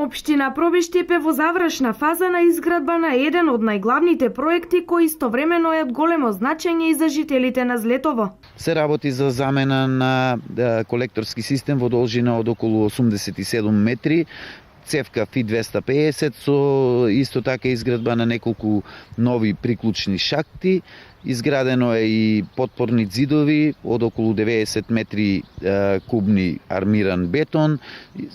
Општина Пробиштип е во завршна фаза на изградба на еден од најглавните проекти кои истовремено е од големо значење и за жителите на Злетово. Се работи за замена на колекторски систем во должина од околу 87 метри, цевка FI 250 со исто така изградба на неколку нови приклучни шахти. Изградено е и подпорни зидови од околу 90 метри кубни армиран бетон.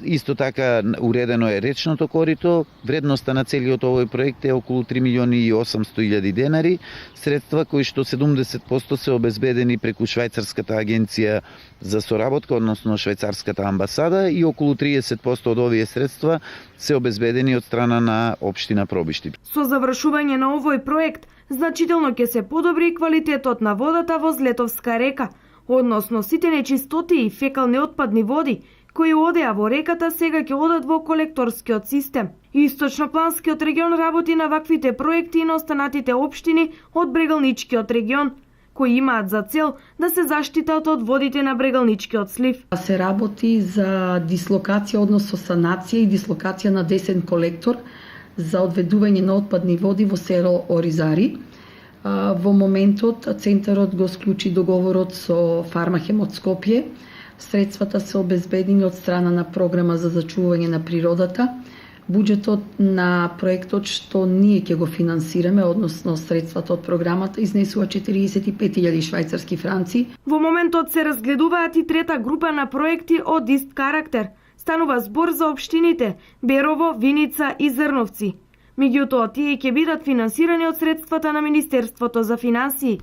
Исто така уредено е речното корито. Вредноста на целиот овој проект е околу 3.800.000 денари. Средства кои што 70% се обезбедени преку Швајцарската агенција за соработка, односно Швајцарската амбасада, и околу 30% од овие средства се обезбедени од страна на општина Пробиштип. Со завршување на овој проект значително ќе се подобри квалитетот на водата во Злетовска река, односно сите нечистоти и фекални отпадни води кои одеа во реката сега ќе одат во колекторскиот систем. Источнопланскиот регион работи на ваквите проекти и на останатите општини од Брегалничкиот регион, кои имаат за цел да се заштитат од водите на Брегалничкиот слив. Се работи за дислокација, односно санација и дислокација на десен колектор за одведување на отпадни води во село Оризари. Во моментот центарот го склучи договорот со Фармахем од Скопје. Средствата се обезбедени од страна на програма за зачувување на природата. Буџетот на проектот што ние ќе го финансираме, односно средствата од програмата, изнесува 45.000 швајцарски франци. Во моментот се разгледуваат и трета група на проекти од ист карактер. Станува збор за општините Берово, Виница и Зрновци. Меѓутоа, тие ќе бидат финансирани од средствата на Министерството за финансии.